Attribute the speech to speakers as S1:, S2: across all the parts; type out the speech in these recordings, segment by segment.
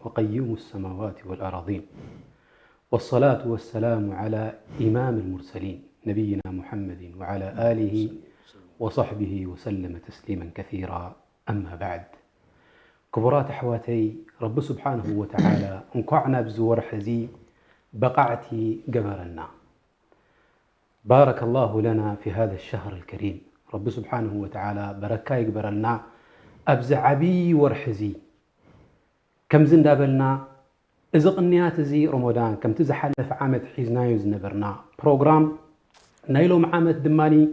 S1: وقيوم السماوات والأراضين، والصلاة والسلام على إمام المرسلين نبينا محمد وعلى آله وصحبه وسلم تسليما كثيرا. أما بعد، كبرات أحواتي رب سبحانه وتعالى انقعنا بزور حزي بقعتي قبرنا. بارك الله لنا في هذا الشهر الكريم. رب سبحانه وتعالى بركة يقبرنا أبزعبي ورحزي كم زندابلنا إذا قنيات زي رمضان كم تزحلف عامت حيزنا يزنبرنا بروغرام نايلو معامت دماني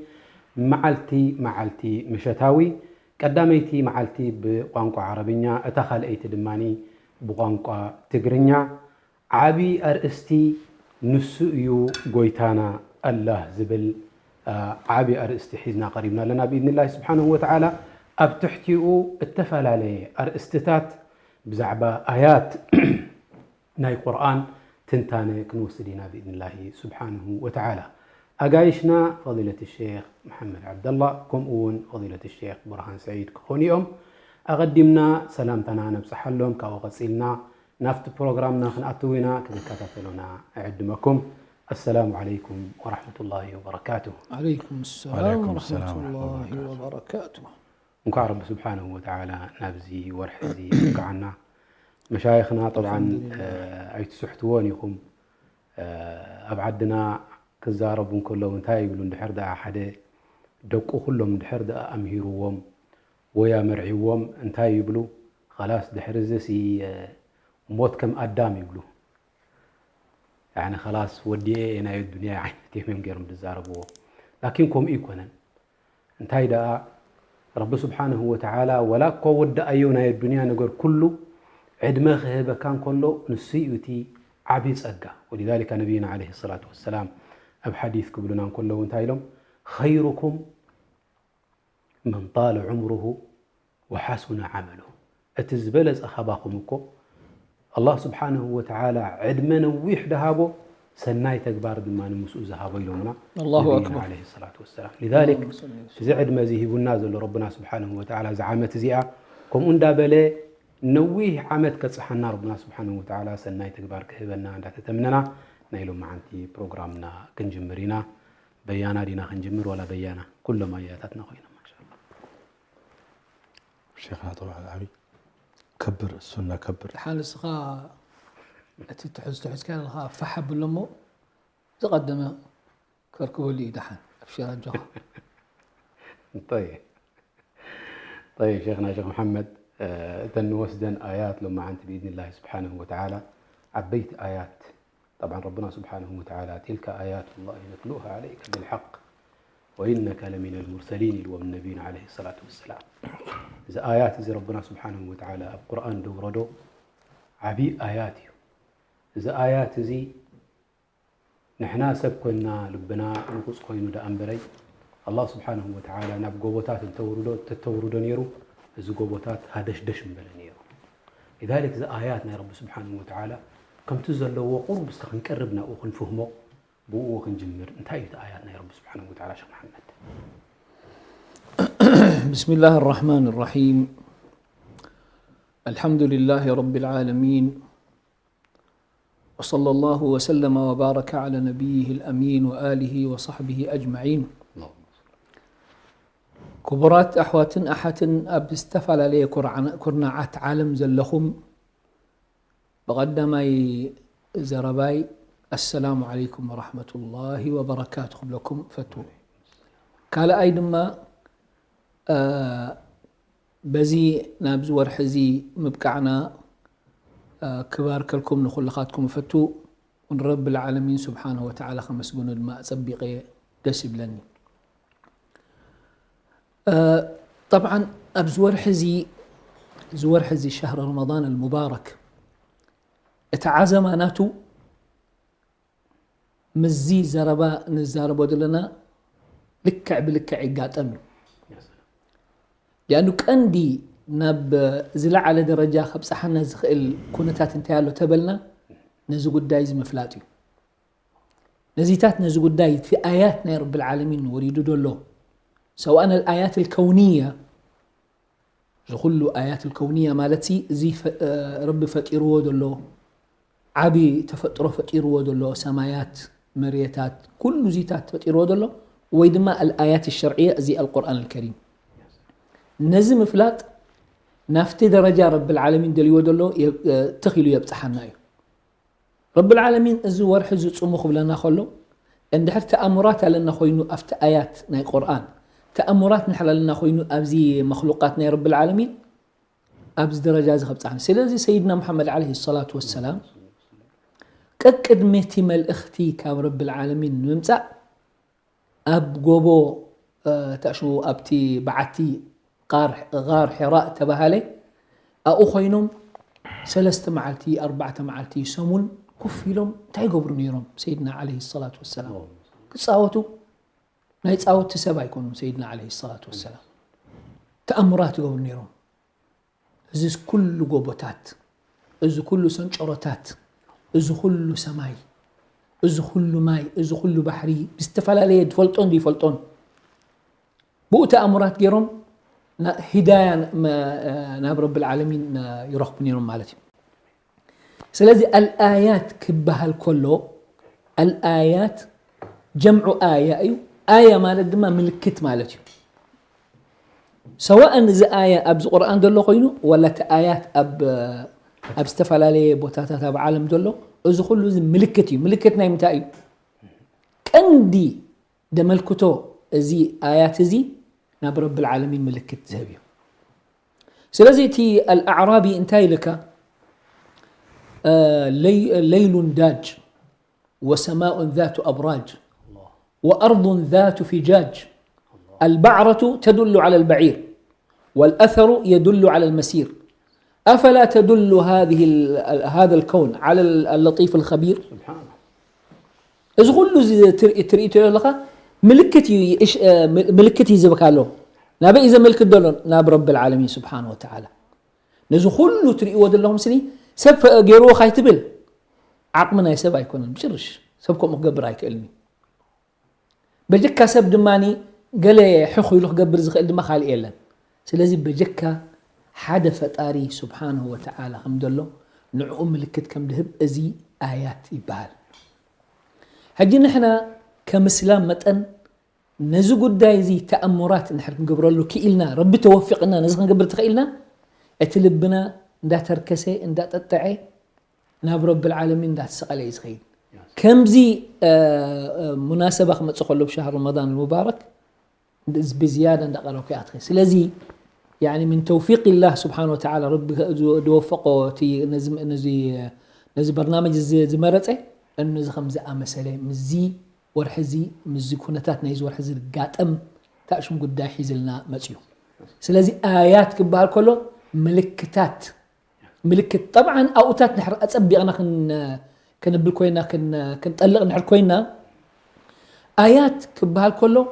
S1: معلتي مشتاوي قداميتي معلتي بقوانقو عربية اتخل ايت دماني بقوانقو تقرنيا عابي ارستي نسؤيو قويتانا الله زبل عابي ارستي حيزنا قريبنا لنا بإذن الله سبحانه وتعالى ابتحتيو اتفل عليه ارستتات بزعبة آيات ناي قرآن تنتاني كنوسدينا بإذن الله سبحانه وتعالى. أقايشنا فضيلة الشيخ محمد عبد الله كمؤون فضيلة الشيخ برهان سعيد كخونيهم أقدمنا سلامتنا نبصح لهم كوغسيلنا نافت بروغرامنا خنأتوينا كذكاتفلنا أعدمكم. السلام عليكم ورحمة الله وبركاته.
S2: عليكم السلام ورحمة الله وبركاته.
S1: نكع رب سبحانه وتعالى نابزي ورحزي وقعنا مشايخنا طبعا أيتسحتوانيكم أبعدنا كزاربون كلهم انتهي يقولون دحر دا حدا دقوا كلهم دحر دا أمهيروهم ويا مرعيوهم انتهي يقولوا خلاص دحر زي موت كم قدام يقولوا يعني خلاص ودي انا الدنيا يعني تيمم غيرهم دزاربوا لكنكم ايكونن انتهي دا رب سبحانه وتعالى ولا قود ايونا الدنيا نقول كله عدمه هبه كان كله نسيئتي عبيد أجا. ولذلك نبينا عليه الصلاة والسلام بحديث قبلنا كله وانتايلهم خيركم من طال عمره وحسن عمله. اتزبلز أخباكمكم الله سبحانه وتعالى عدمنا ويحدهابه سناي تكبار دمان مسؤول ذهابه لنا
S2: الله أكبر
S1: عليه الصلاة والسلام. لذلك زعد ما زيه النازل ربنا سبحانه وتعالى زعامة زيئة كم اندابله نويه عمد كتصحنا ربنا سبحانه وتعالى سناي تكبار كهبنا عند تتمننا نايلو معنتي بروجرامنا كنجمرينا بيانا دينا خنجمر ولا بيانا كل ما ياتنا خوينا ما شاء الله.
S3: شيخنا طبعا العبي كبر السنة كبر
S2: حال السخاء تحس كان الخاء فحب لمو تقدم كركبوا لي دحن ابشر الجو.
S1: طيب شيخنا شيخ محمد تنوسدن آيات لما أنت بإذن الله سبحانه وتعالى عبيت آيات. طبعا ربنا سبحانه وتعالى تلك آيات الله نتلوها عليك بالحق وإنك لمن المرسلين والنبيين عليه الصلاة والسلام. إذا آيات زي ربنا سبحانه وتعالى القرآن دوردو عبي آياتي. إذا آيات زي نحنا سبكنا لبنا نقص كوينو دا أنبري الله سبحانه وتعالى نبقوبوتات تتوردو نيرو زقوبوتات هادش مبلنيرو. لذلك إذا آياتنا يا رب سبحانه وتعالى كم تزلوا قرب استخن قربنا وخن فهمه بو وخن جمر انتهت آياتنا يا رب سبحانه وتعالى. شيخ محمد
S2: بسم الله الرحمن الرحيم. الحمد لله رب العالمين وصلى الله وسلم وبارك على نبيه الأمين وآله وصحبه أجمعين. كبرات أحواتن أحاتن أبستفل عليه كرناعات عالم زلخم بقدمي زرباي السلام عليكم ورحمة الله وبركاته لكم فتو قال أيضا بزي نابز ورحزي مبكعنا كبار كلكم نخلقاتكم فتو ونرب العالمين سبحانه وتعالى خمس قنو الماء سبقي دسب لني. طبعا أبزور حزي شهر رمضان المبارك اتعازماناتو مزي زربا نزاربو دلنا لكع بلكع يقاطمي لأنه كندي ناب زلع على درجة خبصحنا زخيل كونتات انتهالو تبلنا نزو قدايز مفلاتي نزيتات نزو قداي في آياتنا يا رب العالمين وريدو دولو سواء الآيات الكونية زخلو آيات الكونية مالتي زي رب فقيرو دلو عبي تفطرو فقيرو دلو سمايات مريتات كل زيتات فقيرو دلو ويدما الآيات الشرعية زي القرآن الكريم نزم فلات نافت درجة رب العالمين دليو دلو تخيلو يبتحنا رب العالمين ازو ورح زو تصمخ بلنا خلو عند حتى تأمرات لنا خوينو أفت آيات ناي قرآن تأمرات نحل لنا خوينو أبزي مخلوقات ناي رب العالمين أبز درجة زخبت عنه سلازي سيدنا محمد عليه الصلاة والسلام كأكد مهتم الأختي كاب رب العالمين ممتع أب قوبو تأشو أبتي بعتي غار حراء تبهالي أخوينهم 3 معلتي 4 معلتي سمون كفيلهم تايقبرو نيرهم سيدنا عليه الصلاة والسلام كتصاوتوا لا يتصاوت سبا يكونوا سيدنا عليه الصلاة والسلام تأمرات يقبرو نيرهم إذا كل قوبتات إذا كل سنشرتات إذا كل سماي إذا كل ماي إذا كل بحري بيستفعل عليه دفلتون دي فلتون بو تأمرات جيرهم هداية ناب رب العالمين يرخب نيرهم مالتي سلازي الآيات كبها الكلو الآيات جمع آية آية مالت دما ملكت مالتي سواء إذا آية أبز قرآن دلو خينو ولا تآيات أب استفعل عليه بوتاتات أب عالم دلو إذا خلو زي ملكتنا يمتائي كندي دملكتو زي آيات زي ناب رب العالمين ملكت زهبيو سلازي تي الأعرابي انتاي لك ليل داج وسماء ذات أبراج وأرض ذات فجاج البعرة تدل على البعير والأثر يدل على المسير أفلا تدل هذا الكون على اللطيف الخبير سبحانه إذا قلوا تريد لك ملكتي زبكالو نابا إذا ملك الدولار ناب رب العالمين سبحانه وتعالى نزو خلو تريد لهم سني سب جيرو خايتبل عقمنا يسب يكون بشرش سبكم مقبر يكلني بجكا سب دماني قال حخو يلوخ قبر زخ دما خال إيلن سلازي بجكا حدا فتاري سبحانه وتعالى حمد الله نعو ملكت كم دهب أزي آيات يبال هجي نحنا كمسلام متن نزو قداي زي تأمرات نحرك نقبر له كيلنا ربي توفقنا نزغ نقبر تخيلنا اتلبنا ندا تركسي ندا تطعي ناب رب العالمين ندا تسقل يزخيل كم زي مناسبة خمس خلو بشهر رمضان المبارك بزيادة ندا قالوا كاتخي سلازي يعني من توفيق الله سبحانه وتعالى رب دوفقه تي نزي برنامج زي مرتي انه زي 5 مساله مزي ورحزي مزي كونتات نايز ورحزي قاطم تاشم قداي حيزلنا مصيو سلازي ايات كبال كله ملكتات ملكت طبعا اوتات نحر اصبيقنا كنبل كوينا كنطلق نحر كوينا ايات كبال كله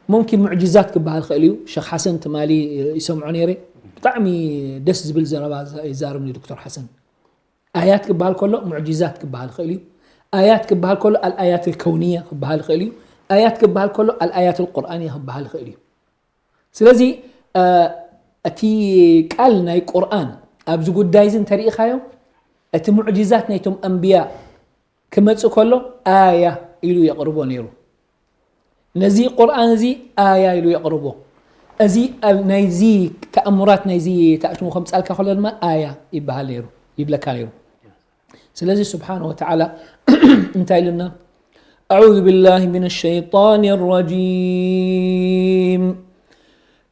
S2: ممكن معجزات كبال خليو شيخ حسن تمالي يسمعوني ري طعمي دس زبل زربا يزارمني دكتور حسن ايات كبال كله معجزات كبال خليو آيات كبها كله الآيات الكونية كبها الخيلي آيات كبها كله الآيات القرآنية كبها الخيلي سلازي أتي قالنا القرآن أبزو قد دايزن تاريخ هايو أتي معجزات نيتم أنبياء كما تسو كله آية إلو يقربون يرو نزي قرآن زي آية إلو يقربون أزي نيزي تأمرات نيزي تأشمو 5 ألك خلال ما آية يبها ليرو يبلكا ليرو سلازي سبحانه وتعالى انتهي لنا أعوذ بالله من الشيطان الرجيم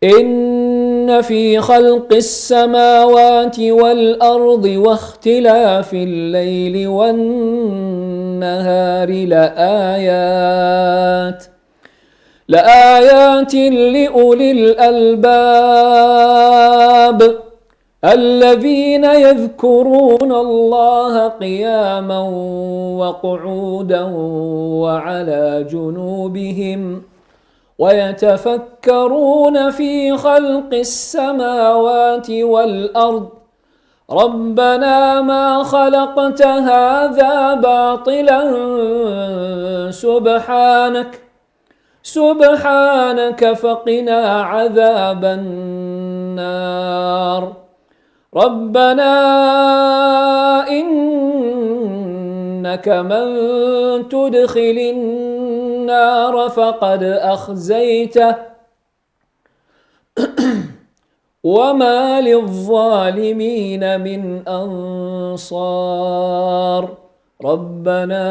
S2: إن في خلق السماوات والأرض واختلاف الليل والنهار لآيات لأولي الألباب الذين يذكرون الله قياما وقعودا وعلى جنوبهم ويتفكرون في خلق السماوات والأرض ربنا ما خلقت هذا باطلا سبحانك فقنا عذاب النار النار ربنا إنك من تدخل النار فقد أخزيته وما للظالمين من أنصار ربنا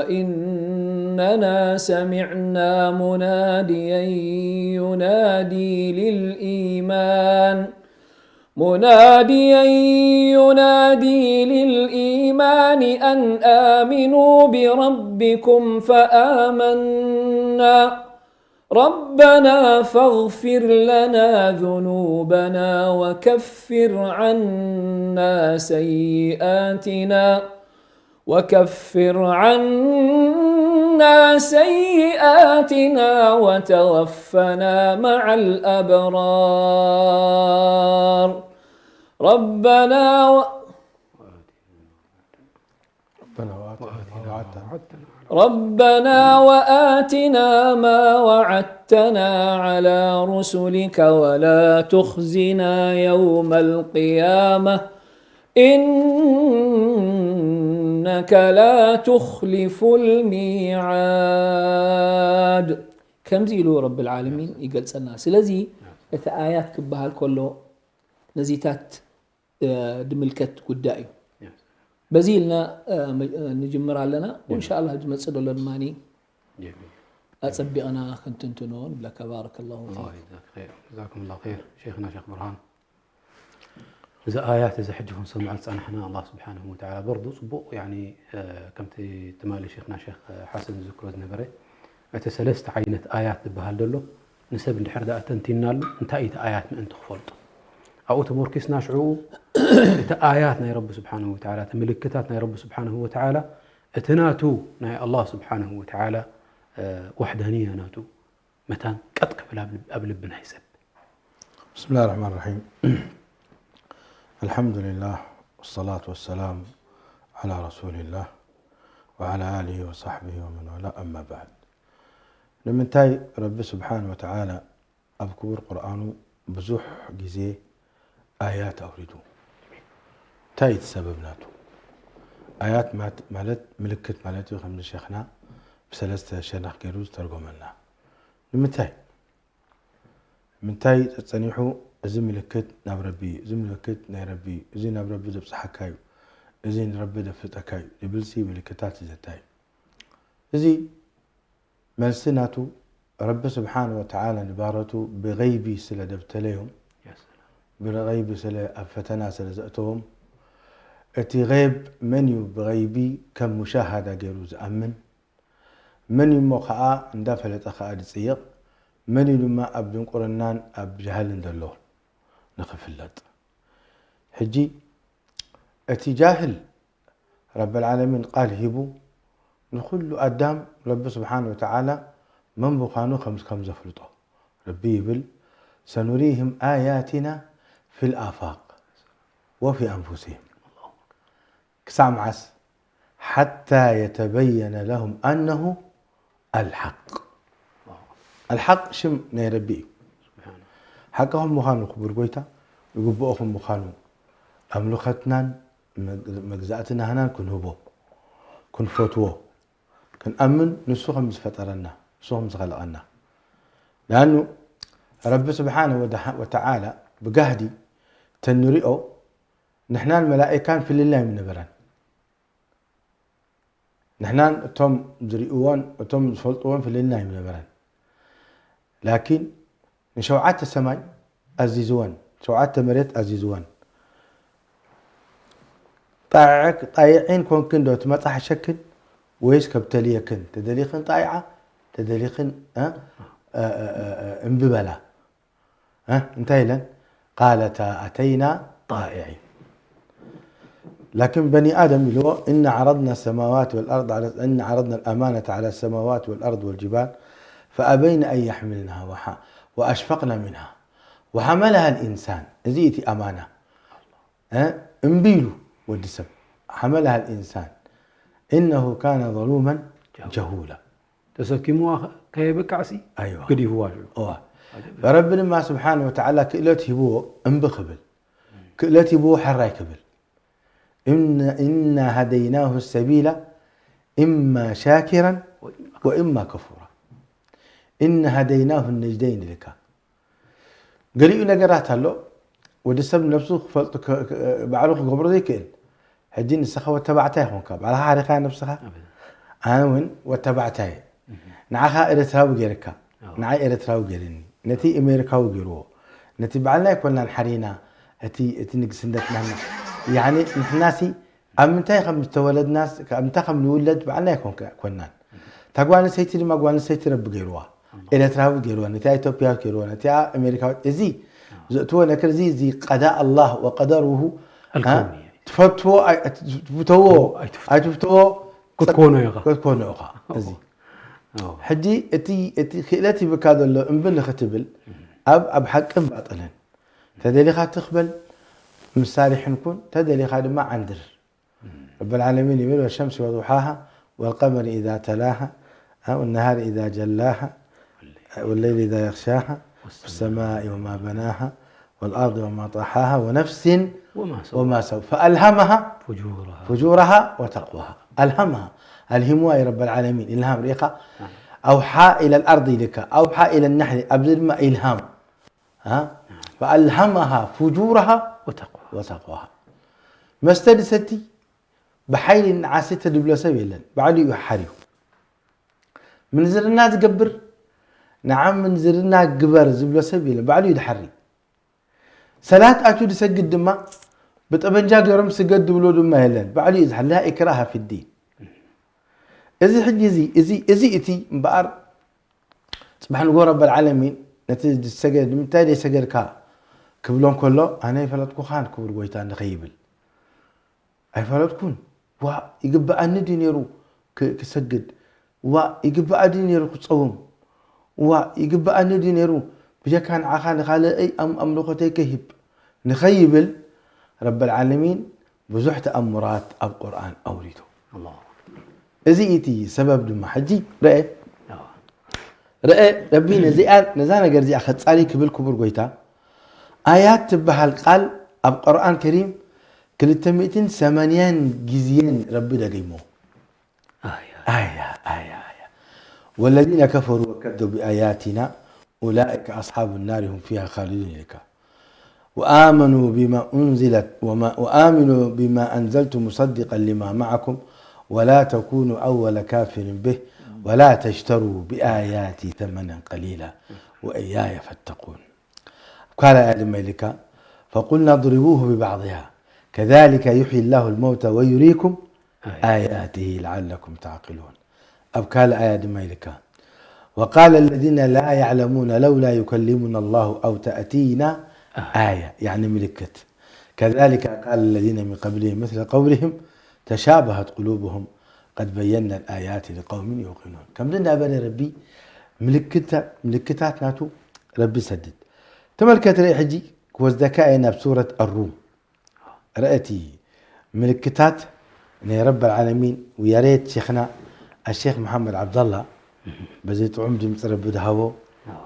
S2: إننا سمعنا مناديا ينادي للإيمان أن آمنوا بربكم فآمنا ربنا فاغفر لنا ذنوبنا وكفر عنا سيئاتنا وتوفنا مع الأبرار ربنا وآتنا ما وعدتنا على رسلك ولا تخزنا يوم القيامة إنك لا تخلف الميعاد كم زيلو رب العالمين يقول سنة سلزي آيات كبها الكل نزيتات دملكت قدائي بزيلنا نجمر لنا وإن شاء الله جمسد للماني أتصبئنا كنت تنون لك بارك الله فيك
S1: خير جزاكم الله خير شيخنا شيخ برهان إذا آيات إذا حجهم سمعت أنحنا الله سبحانه وتعالى برضو صبوا يعني كم تمالي شيخنا شيخ حسن ذكر نبري أتسلست عينة آيات بهالدلو نسب الحرد أتنتينا له انتهيت آيات من أنت خفلت أو تبوركيس ناشعو آياتنا يا رب سبحانه وتعالى تملكتاتنا يا رب سبحانه وتعالى اتناتو ناي الله سبحانه وتعالى وحدانية ناتو متان قد قبل ابن حسب
S3: بسم الله الرحمن الرحيم الحمد لله والصلاة والسلام على رسول الله وعلى آله وصحبه ومن والاه أما بعد لمن تاي رب سبحانه وتعالى أذكر قرآنه بزوح جزي آيات أوريدو تايت سبب ناتو آيات مالت ملكت مالتي خمس شيخنا بسلسة شنخ كيروز ترجمنا من تاي تصنيحو زي ملكت نابربي زي ملكت نيربي زي نابربي زبص حكايو زي نربي دفت أكايو يبلسي ملكتات زي تاي زي ملسناتو رب سبحانه وتعالى نبارته بغيبي سلا دبتليهم بغيبي سلا أفتنا سلا زأتهم اتي غيب منيو بغيبي كم مشاهدة غيرو زأمن منيو موقعا اندافلت أخا دسيق منيو لما أبدون قرنان أب جهل اندلو نخفلت حجي اتي جاهل رب العالمين قال هبو نخل أدام رب سبحانه وتعالى من بخانو خمس زفلطه ربي يبل سنريهم آياتنا في الآفاق وفي أنفسهم كسامعس حتى يتبين لهم أنه الحق شم نيربي حقهم مخانو خبر قويتا يقبؤهم مخانو أملختنا مجزأتنا هنا كن هبو كن فتوه كن أمن نسوهم مزفترنا نسوهم مزغلقنا لأنه رب سبحانه وتعالى بقهدي تنرئه نحن الملائكان في الله من نبران نحن توم زريئوان وتوم فلطوان في الله من نبران لكن نشوعات السماء أزيزوان شوعات مريت أزيزوان طايعين كون كندو تمطح شكل ويش كبتليه كن تدليخن طايعة تدليخن انببلا انتهي لن قالتا أتينا طائعين لكن بني آدم لو إن عرضنا السماوات والأرض إن عرضنا الأمانة على السماوات والأرض والجبال فأبين أن يحملنها وأشفقنا منها وحملها الإنسان زيتي أمانة انبيلو ودسم حملها الإنسان إنه كان ظلوما جهولا
S1: تسكموا كيبك عسي
S3: أيوة
S1: كدي هو
S3: فربنا ما سبحانه وتعالى كئلت هبوه انبخبل كئلت هبوه حراي كبل إنا هديناه السبيل إما شاكرا وإما كفورا إن هديناه النجدين لك قريء نقرات هلو ودسب نفسه بعلوق قبر ذي كئل هدين السخوة تبعتها هون كاب على حريقها نفسها أنا وين وتبعتها نعها إرتراو جيركا نعي إرتراو جيرني نتي أمريكا وجيروه نتي بعلنا يكون الحرينا أتي نقصندت مهنا يعني نحناسي أمتى خمس تولد ناس أمتى خم نولد بعلنا يكون كونان تقوان سيتي ما قوان سيتي رب جيروه إرتراو جيروه نتي إثيوبيا جيروه نتي أمريكا إزي زتوا نكر زي قضاء الله وقدره
S1: الكوني
S3: تفتوه
S1: كتكونه يغا
S3: كتكونه يغا إزي حدي اتي خيلتي بكذا لو انبل ختبل اب حق باطلن تدلي خا تقبل مصالح نكون تدلي خا ما عندر رب العالمين يقول والشمس وضحاها والقمر اذا تلاها والنهار اذا جلاها والليل اذا يغشاها والسماء وما بناها والارض وما طحاها ونفس وما سوى فالهمها فجورها وتقواها الهمها الهموا يا رب العالمين إلهام ريقة أوحى إلى الأرض لك أوحى إلى النحل أبذل ما إلهام فألهمها فجورها وتقواها ما استدستي بحيل عاسية دبلو سبيلا بعد يحريو من زرنا تقبر نعم من زرنا قبر زبلو سبيلا بعد يدحري صلاة أتود سجد دما بتأبنجا قرم سجد دبلو دما هلن بعد يزحل لها إكراه في الدين إذا حجي إزي إتي مبار سبحان الله رب العالمين نتيجة السجد من تالي سجد كا كبلون كله أنا يفلتكو خان كبر قويتان خيبل أي فلتكون ويجب أن ندينيرو كسجد ويجب أن ندينيرو كصوم ويجب أن ندينيرو بجا كان عخان خالي أي أملوكتي كهب نخيبل رب العالمين بزحت أمرات القرآن أوريته
S1: الله
S3: إزيتي سبب دم حجي رأي ربينا زياد نزانا قرزي أخذ صالي كبل كبر قويتا آيات تبها القال أب قرآن كريم كل تميتين 8 جزيين ربي لقيمو آية والذين كفروا وكذبوا بآياتنا أولئك أصحاب النار هم فيها خالدون لك وآمنوا بما أنزلت مصدقا لما معكم ولا تكونوا أول كافر به ولا تشتروا بآياتي ثمنا قليلا وإياي فاتقون قال آدم ملكا فقلنا اضربوه ببعضها كذلك يحيي الله الموتى ويريكم آياته لعلكم تعقلون قال آدم ملكا وقال الذين لا يعلمون لولا يكلمنا الله أو تأتينا آية يعني ملكت كذلك قال الذين من قبلهم مثل قولهم تشابهت قلوبهم قد بينا الآيات لقوم يوقنون كم لنا بني ربي ملكتات ناتو ربي سدد تملكت رأي حجي كوز ذكائنا بسورة الروم رأتي ملكتات يا رب العالمين ويا ريت شيخنا الشيخ محمد عبد الله بزيت عمدي مصرب بدهاو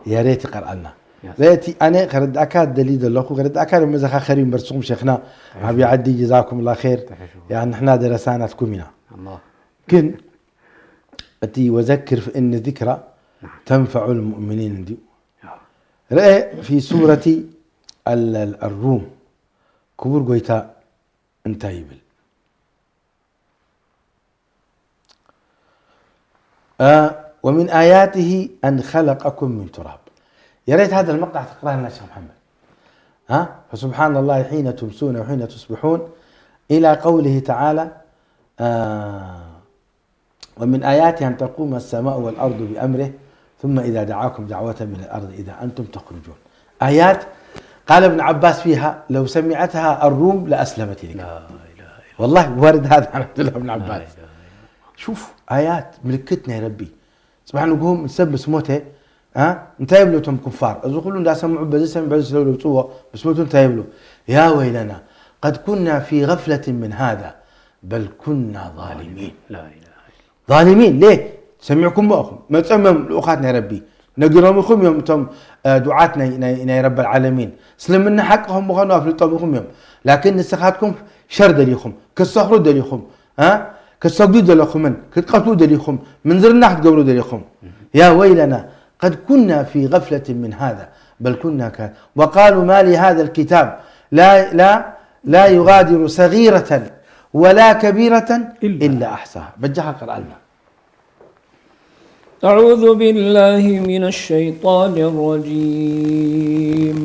S3: يا ريت يقرأ لنا رأتي أنا خرد أكاد دليل الله خرد أكاد مزخا خريم برسوم شيخنا عم يعدي جزاكم الله خير يعني احنا درساناتكم هنا
S1: الله
S3: كن أتي وذكر فإن ذكرى تنفع المؤمنين دي رأي في سورة الروم كبر قويتا انتايبل ومن آياته أن خلقكم من تراب يا ريت هذا المقطع تقرأه لنا شيخ محمد فسبحان الله حين تمسون وحين تصبحون إلى قوله تعالى ومن آياته أن تقوم السماء والأرض بأمره ثم إذا دعاكم دعوة من الأرض إذا أنتم تخرجون آيات قال ابن عباس فيها لو سمعتها الروم لأسلمت لك
S1: لا إله إلا
S3: والله وارد هذا عن عبد الله بن عباس
S1: الله.
S3: شوف آيات ملكتنا يا ربي سبحان نقوم نسب سموته انتايب له تم كفار اذا كلهم دا سمعوا بزي سمع بزي لو صوه بس موتوا انتايب له يا ويلنا قد كنا في غفلة من هذا بل كنا ظالمين
S1: لا إله إلا
S3: ظالمين ليه سمعكم بأخم ما تسمم لأخاتنا يا ربي نجرمكم يوم تم دعاتنا إلى رب العالمين سلمنا حقهم مخانوا في الطبيخم يوم لكن نسخاتكم شر دليخم كالصخر دليخم كالصقدود دليخم كتقتلوا دليخم من زرنا تقولوا دليخم يا ويلنا قد كنا في غفلة من هذا بل كنا وقالوا ما لهذا الكتاب لا يغادر صغيرة ولا كبيرة إلا أحصاها بجها قرأ لنا
S2: أعوذ بالله من الشيطان الرجيم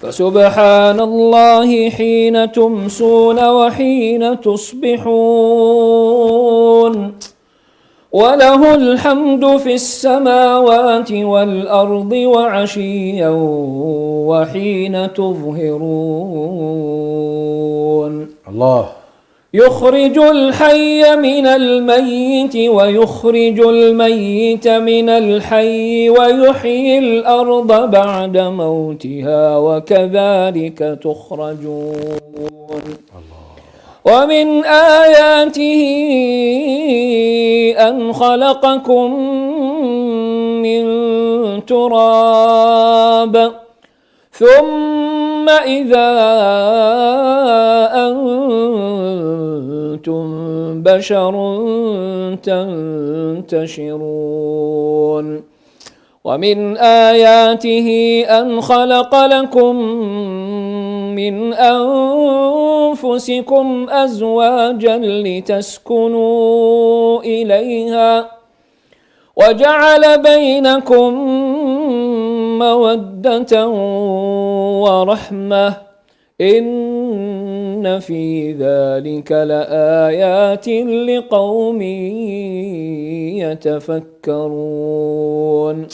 S2: فسبحان الله حين تمسون وحين تصبحون وله الحمد في السماوات والأرض وعشيا وحين تظهرون
S3: الله
S2: يخرج الحي من الميت ويخرج الميت من الحي ويحيي الأرض بعد موتها وكذلك تخرجون ومن آياته أن خلقكم من تراب ثم إذا أنتم بشر تنتشرون ومن آياته أن خلق لكم من أنفسكم أزواجا لتسكنوا إليها وجعل بينكم مودة ورحمة إن في ذلك لآيات لقوم يتفكرون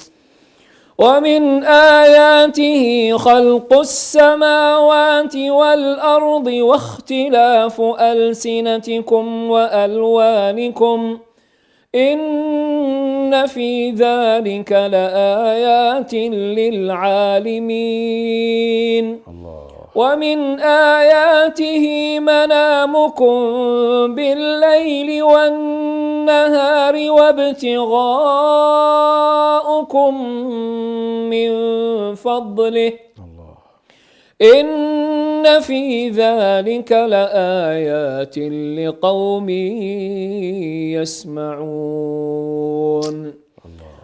S2: ومن آياته خلق السماوات والأرض واختلاف ألسنتكم وألوانكم إن في ذلك لآيات للعالمين ومن آياته منامكم بالليل والنهار وابتغاؤكم من فضله إن في ذلك لآيات لقوم يسمعون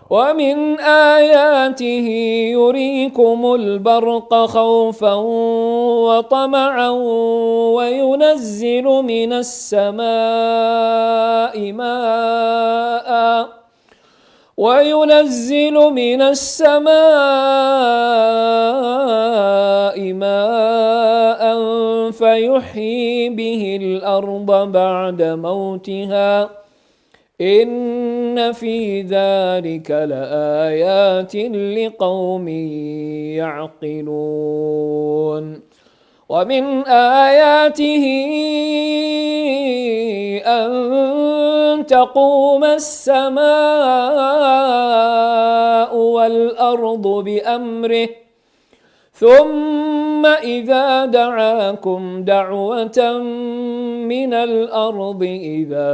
S2: ومن آياته يريكم البرق خوفا وطمعا وينزل من السماء ماء فيحيي به الأرض بعد موتها إن في ذلك لآيات لقوم يعقلون ومن آياته أن تقوم السماء والأرض بأمره ثم إذا دعاكم دعوة من الأرض إذا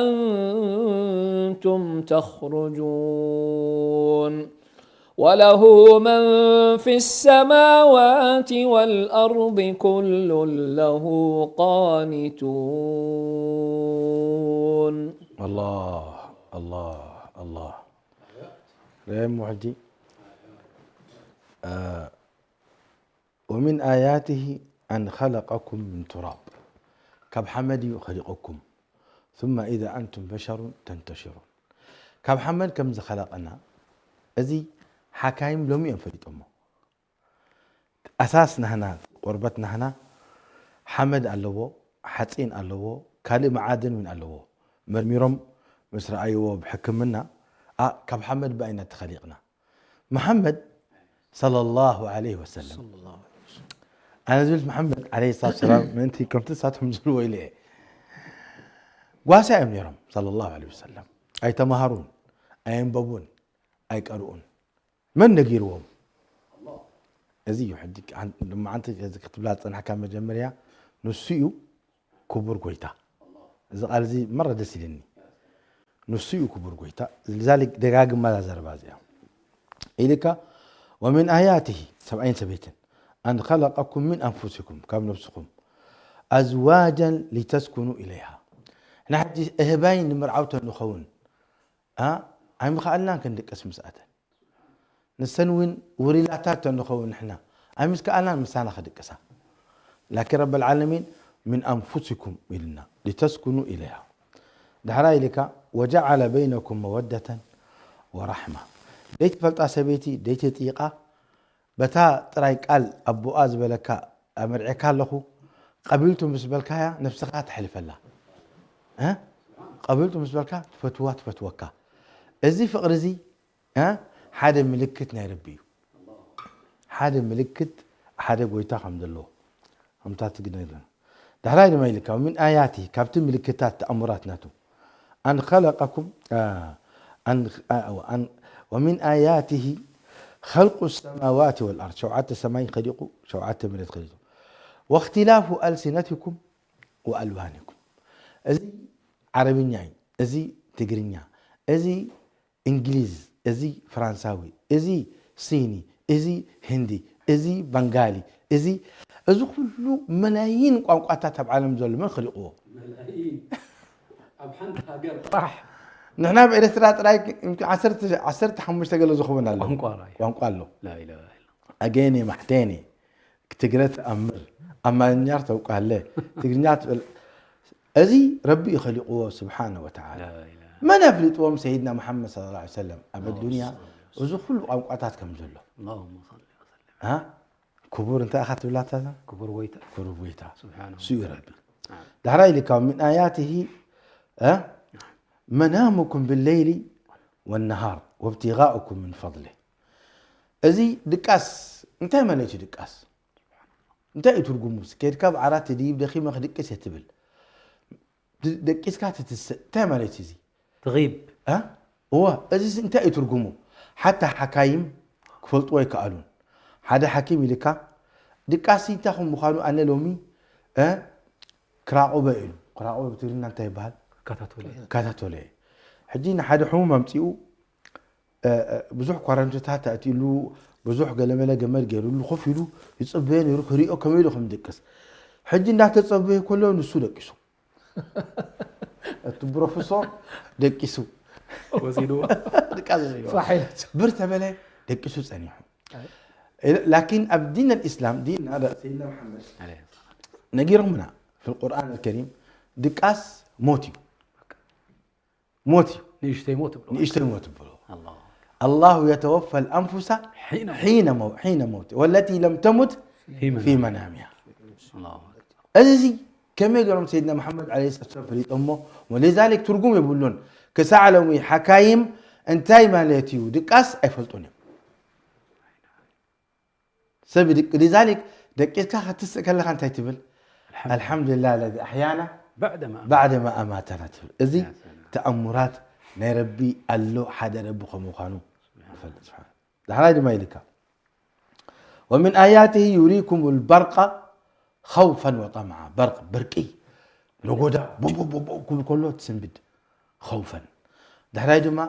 S2: أنتم تخرجون وله من في السماوات والأرض كل له قانتون.
S3: الله الله الله ريم معدي. ومن آياته أن خلقكم من تراب كاب حمد يخلقكم ثم إذا أنتم بشر تنتشرون. كاب حمد كم خلقنا أزي حكايم لم ينفلت أمه أساسنا هنا قربتنا هنا حمد اللوو حتين اللوو كالي معادن من اللوو مرميرم مصر أيوه بحكمنا كاب حمد بأين تخلقنا محمد صلى الله عليه وسلم. أنا زلت محمد عليه الصلاة والسلام من أنتي كنت ساتهم زلوا إليه واسع منيرم صلى الله عليه وسلم أي تمهرون أي ينببون أي يقرؤون من نجيرهم أزي يحدك لما أنت كتب لها أنا حكام مجمريا نسيو كبر قويتا إذا قال زي مرة دسيلني نسيء كبر قويتا لذلك دقاق ما زربازيا إليك ومن آياته 70 سبيتا أن خلقكم من أنفسكم كم نفسكم أزواجا لتسكنوا إليها نحن إهباين مرعوتا نخون عم خالنا كندك اسم ساعة نسنون وريلاتات نخون نحنا عم مسكالنا مسانا خدك سا لكن رب العالمين من أنفسكم إلنا لتسكنوا إليها دحرا إليك وجعل بينكم مودة ورحمة ديت فلتا سبيتي ديت تيقا بتا تراي قال أبو آز بلكا أمرعكا لخو قبلتم مسبلكايا نفسها تحلف الله قبلتم مسبلكا فتوكا ازي فقر زي حدا ملكتنا يربيه حدا ملكت حدا قويتا حمد الله همتات قنيرنا دحراي لما يلك ومن آياته كابتن ملكتات تأمرات ناتو أن خلقكم ومن آياته خلق السماوات والأرض شوعات السماء خلقوا شوعات من خلقوا واختلاف ألسنتكم وألوانكم ازي عربي ازي تجرينيا ازي إنجليز ازي فرنساوي ازي صيني ازي هندي ازي بنغالي ازي كله ملايين قوانقاتات بعالم زول من خلقوه
S1: ملايين أبحنت هاجر راح
S3: نحن بإرثرات رايك يمكن عسرت حمش تقول زخونا له وانقال له
S1: لا إله إلا
S3: أجاني محتاني تقرأت أمر أما نيارت وقال له تقرنيات أزي ربي يخلقه سبحانه وتعالى
S1: لا إله
S3: ما نفلت وهم سيدنا محمد صلى الله عليه وسلم أبا الدنيا وزخل قوانقاتات كم زله
S1: اللهم صل وسلم
S3: كبور انت أخذت بلاد هذا
S1: كبر ويتا
S3: سبحانه سوء ربي دحرا لك من آياته منامكم بالليل والنهار وابتغاؤكم من فضله ازي دقاس انت ما ليش دقاس انت يترجموس كيد كاب عرات ديب دخي ما خدقس يتبل دقيس كاتتس انت ما ليش زي
S1: تغيب
S3: هو ازي انت يترجمو حتى حكايم كفلطوا يكالون هذا حكيم لك دقاسي تاخم مخانو انا لومي كراعو بيل كراعو بترينا انت يبال كاتاتولي حجينا حدا حموم ممتيو بزح قرنجتها تأتيلو بزح قلملا جمال قالوا له خفيلو يتصبين يروح ريقه كميلو خم دكس حجينا تتصبيه كله نسو دكسو البروفيسور دكسو
S1: وزيدو
S2: صحيح
S3: برتبله دكسو صنيحو لكن أبدين الإسلام دين هذا سيدنا محمد
S1: عليه الصلاة
S3: نجيرهم هنا في القرآن الكريم دكاس موتي نيشتي موت بلو الله يتوفى الأنفس حين موت والتي لم تمت في منامها
S1: الله
S3: أزي كما يقولون سيدنا محمد عليه الصلاة والسلام فريد أمه ولذلك ترجم يقولون كسعلوي حكايم انتاي مالتيو دقاس أيفلطوني سبب لذلك دقيتك هتسكلك أنت تبل الحمد لله الذي أحيانا بعدما أماتنا تبل أزي تأمرات نربي الله حدا ربكم وخانو سبحانه ده ما يلك ومن آياته يريكم البرق خوفا وطمعا برقي نقودا بو بو بو بو كله تسنبد خوفا ده ما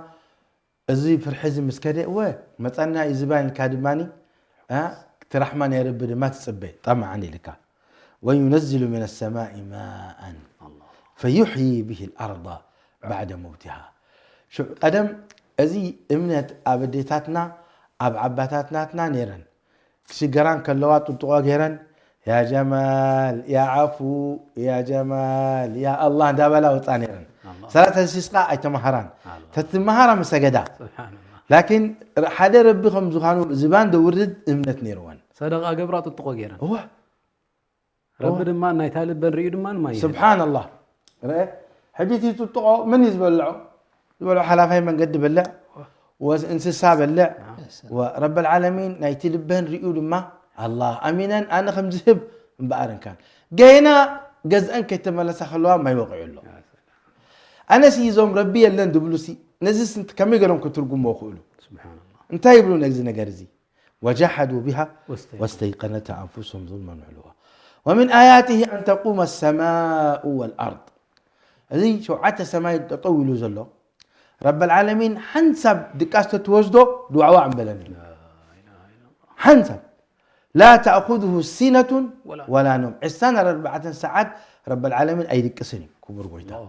S3: ازي فرحز مسكده و مصنا يزبان الكادماني ترحمان يا رب ما تصبي طمعا لك وينزل من السماء ماء فيحيي به الأرض بعد موتها شو قدم ازي امنت ابديتاتنا اب عباتاتنا نيرن سيجران كلوات طقوا غيرن يا جمال يا عفو يا جمال يا الله دابلا وطانيرن صلاه الاستسقاء اي تمهران تتمهر مسجدا سبحان الله لكن حدا ربكم زخانو زبان دورد امنت نيروان
S1: صدقه قبرات طقوا غيرن
S3: هو
S1: رب دما نايتال بنريد دما ما
S3: سبحان الله رأي حجيتي تطقوا من يزبلعوا حلافين من قد بلع وانسسا بلع ورب العالمين نايتي لبن ريود ما الله امينا انا خمزهب مبارن كان جينا جزءا كتملس خلوها ما يوقعوا له انا سيزوم ربي يلن دبلوسي نزس انت كم يقولون كترجم وقولوا سبحان الله انت يبلون اجزنا جرزي وجحدوا بها واستيقنتها انفسهم ظلما وعلوا ومن اياته ان تقوم السماء والارض هذه شوعات السماء تطول زلو رب العالمين حنسب دكاسته توزدو دعوة عن بلني حنسب لا تأخذه سنة ولا نوم السنة 4 ساعات رب العالمين أي دكسني كبر قويتا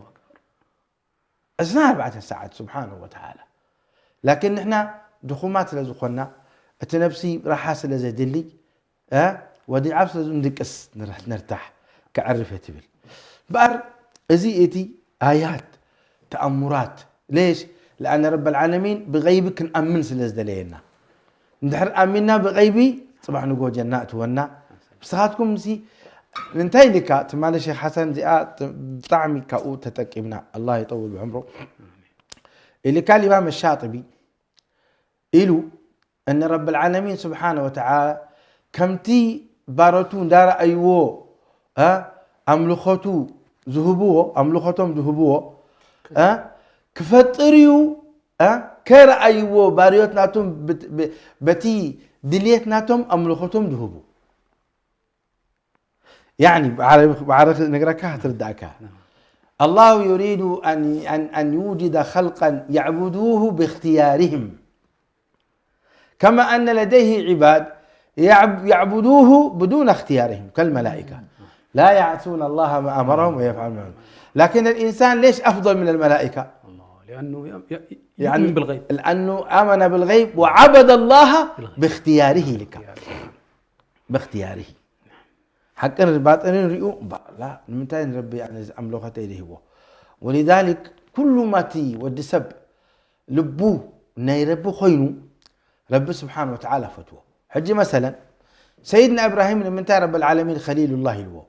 S3: السنة 4 ساعات سبحانه وتعالى لكن نحنا دخومات لزخنا التنفسي راح لزدلي ودي عبس لازم ندكس نرتاح كعرفة تبل بار ازيئتي آيات تأمرات ليش؟ لأن رب العالمين بغيبك نأمن سلزدلينا ندحر آمنا بغيبي صباح نقول جنات ونا بسخاتكم نسي ننتهي لك تمالي شيخ حسن زيات طعمي كأو تتكئمنا الله يطول بعمره اللي كان الإمام الشاطبي إلو أن رب العالمين سبحانه وتعالى كمتي بارتون دار أيوه أملخوتو ذهبوه أملخوتهم ذهبوه كفتريو كرأيوه باريوت ناتهم بتي دليت ناتهم أملخوتهم ذهبوه يعني بعرف نقرأك هتردعك الله يريد أن يوجد خلقا يعبدوه باختيارهم كما أن لديه عباد يعبدوه بدون اختيارهم كالملائكة لا يعصون الله ما أمرهم ويفعلون لكن الإنسان ليش أفضل من الملائكة؟
S1: لأنه يؤمن بالغيب
S3: لأنه آمن بالغيب وعبد الله باختياره لك باختياره حقا الباطنين ريو لا نمتين ربي يعني أملوخته إليه هو ولذلك كل ما تي ودسب لبوه نيربو خينو رب سبحانه وتعالى فتوى حجي مثلا سيدنا إبراهيم من رب العالمين خليل الله الو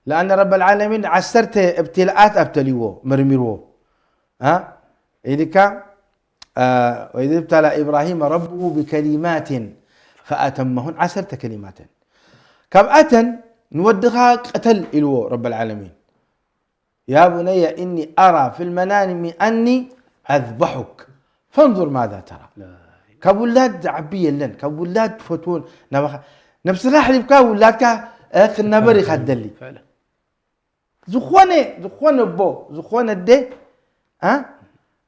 S3: لأن رب العالمين عسرت ابتلاءات ابتليوه مرمروه إذا كان وإذا ابتلى إبراهيم ربه بكلمات فأتمهن 10 كلمات كبأة نودخها قتل الو رب العالمين يا بني إني أرى في المنام أني أذبحك فانظر ماذا ترى كابولاد عبية لن كابولاد فتون نفس راح اللي بكا ولادك النبري خدلي
S1: فعلا
S3: زخوانة بو زخوانة دي